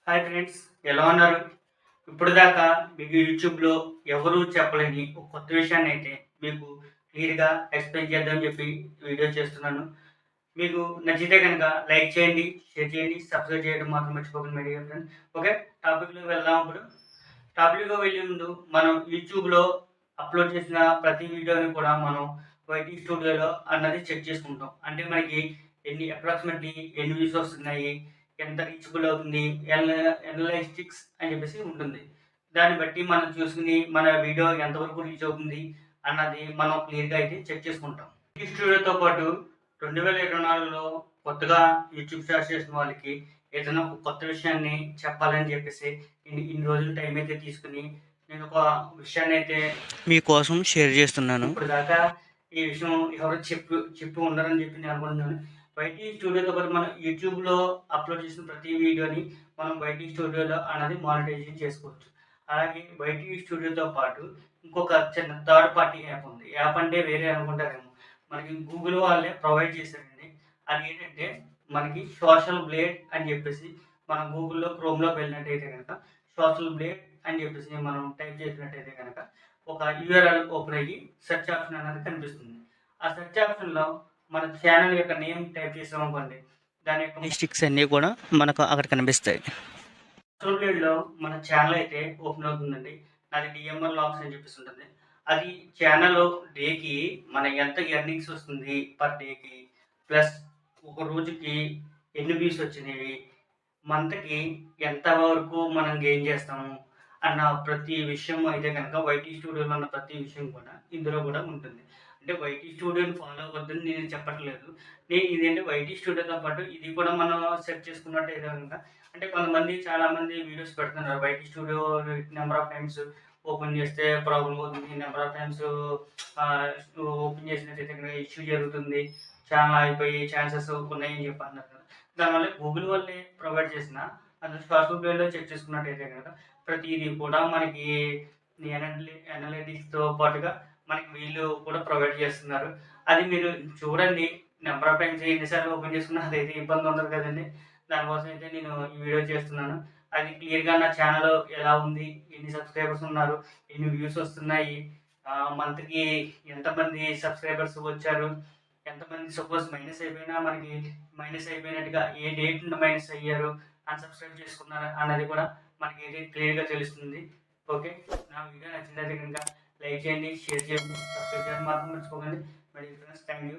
Hi friends, ఎలా ఉన్నారు? ఇప్పుడు దాకా మీకు యూట్యూబ్లో ఎవరు చెప్పలేని ఒక కొత్త విషయాన్ని అయితే మీకు క్లియర్గా ఎక్స్ప్లెయిన్ చేద్దామని చెప్పి వీడియో చేస్తున్నాను. మీకు నచ్చితే కనుక లైక్ చేయండి, షేర్ చేయండి, సబ్స్క్రైబ్ చేయడం మాత్రం మర్చిపోకండి మై డియర్ ఫ్రెండ్స్. ఓకే, టాపిక్లోకి వెళ్దాం. ఇప్పుడు టాపిక్లో వెళ్ళే ముందు మనం యూట్యూబ్లో అప్లోడ్ చేసిన ప్రతి వీడియోని కూడా మనం వైటీ స్టూడియోలో అన్నది చెక్ చేసుకుంటాం. అంటే మనకి అప్రాక్సిమేట్లీ ఎన్ని వ్యూస్ వస్తున్నాయి, ఎంత రీచబుల్ అవుతుంది, ఎనలైటిక్స్ అని చెప్పేసి ఉంటుంది. దాన్ని బట్టి మనం చూసుకుని మన వీడియో ఎంతవరకు రీచ్ అవుతుంది అన్నది మనం క్లియర్గా అయితే చెక్ చేసుకుంటాం. ఈ స్టూడియోతో పాటు 2024లో కొత్తగా యూట్యూబ్ స్టార్ట్ చేసిన వాళ్ళకి ఏదైనా ఒక కొత్త విషయాన్ని చెప్పాలని చెప్పేసి ఇన్ని రోజులు టైం అయితే తీసుకుని నేను ఒక విషయాన్ని అయితే మీకోసం షేర్ చేస్తున్నాను. ఇప్పుడు దాకా ఈ విషయం ఎవరు చెప్పి ఉండరని చెప్పి నేను అనుకుంటున్నాను. వైటీ స్టూడియోతో పాటు మనం యూట్యూబ్లో అప్లోడ్ చేసిన ప్రతి వీడియోని మనం వైటీ స్టూడియోలో అన్నది మానిటైజేషన్ చేసుకోవచ్చు. అలాగే వైటీ స్టూడియోతో పాటు ఇంకొక చిన్న థర్డ్ పార్టీ యాప్ ఉంది. యాప్ అంటే వేరే అనుకుంటారేమో, మనకి గూగుల్ వాళ్ళే ప్రొవైడ్ చేశారండి. అది ఏంటంటే మనకి సోషల్ బ్లేడ్ అని చెప్పేసి మనం గూగుల్లో క్రోమ్లోకి వెళ్ళినట్టయితే కనుక సోషల్ బ్లేడ్ అని చెప్పేసి మనం టైప్ చేసినట్టయితే కనుక ఒక యూఆర్ఎల్ ఓపెన్ అయ్యి సెర్చ్ ఆప్షన్ అనేది కనిపిస్తుంది. ఆ సెర్చ్ ఆప్షన్లో మన ఛానల్ యొక్క నేమ్ టైప్ చేసాం అనుకోండి, దాని యొక్క మిస్టేక్స్ అన్నీ కూడా మనకు అక్కడ కనిపిస్తాయి. సోషల్ బ్లేడ్లో మన ఛానల్ అయితే ఓపెన్ అవుతుందండి. అది డిఎంఆర్ లాగ్స్ అని చెప్పేసి ఉంటుంది. అది ఛానల్ డేకి మన ఎంత ఎర్నింగ్స్ వస్తుంది పర్ డేకి, ప్లస్ ఒక రోజుకి ఎన్ని వ్యూస్ వచ్చినవి, మంత్కి ఎంత వరకు మనం గెయిన్ చేస్తాము అన్న ప్రతి విషయం అయితే కనుక వైటీ స్టూడియోలో ఉన్న ప్రతి విషయం కూడా ఇందులో కూడా ఉంటుంది. అంటే వైటీ స్టూడియోని ఫాలో అవ్వద్దని నేను చెప్పట్లేదు. ఇదేంటి వైటీ స్టూడియోతో పాటు ఇది కూడా మనం సెర్చ్ చేసుకున్నట్టయితే కనుక, అంటే కొంతమంది చాలామంది వీడియోస్ పెడుతున్నారు. YT studio number of times open చేస్తే ప్రాబ్లం అవుతుంది, నెంబర్ ఆఫ్ టైమ్స్ ఓపెన్ చేసినట్టయితే కనుక ఇష్యూ జరుగుతుంది, ఛానల్ అయిపోయి ఛాన్సెస్ ఉన్నాయని చెప్పి అన్నారు కదా. దానివల్ల గూగుల్ వాళ్ళే ప్రొవైడ్ చేసిన అది సోషల్ మీడియాలో చెక్ చేసుకున్నట్టయితే కనుక ప్రతిదీ కూడా మనకి అనలిటిక్స్తో పాటుగా మనకి వీళ్ళు కూడా ప్రొవైడ్ చేస్తున్నారు. అది మీరు చూడండి. నెంబర్ ఆఫ్ టైమ్స్ ఎన్నిసార్లు ఓపెన్ చేసుకున్నా అదైతే ఇబ్బంది ఉండదు కదండి. దానికోసం అయితే నేను ఈ వీడియో చేస్తున్నాను. అది క్లియర్గా నా ఛానల్ ఎలా ఉంది, ఎన్ని సబ్స్క్రైబర్స్ ఉన్నారు, ఎన్ని వ్యూస్ వస్తున్నాయి, మంత్కి ఎంతమంది సబ్స్క్రైబర్స్ వచ్చారు, ఎంతమంది సపోజ్ మైనస్ అయిపోయినా మనకి మైనస్ అయిపోయినట్టుగా ఏ డేట్ మైనస్ అయ్యారు, అన్సబ్స్క్రైబ్ చేసుకున్నారు అన్నది కూడా మనకి ఇది క్లియర్గా తెలుస్తుంది. ఓకే, నా వీడియో నచ్చినట్లయితే కనుక లైక్ చేయండి, షేర్ చేయండి, సబ్స్క్రైబ్ చేయడం మాత్రం మర్చిపోకండి. మరి ఫ్రెండ్స్, థ్యాంక్ యూ.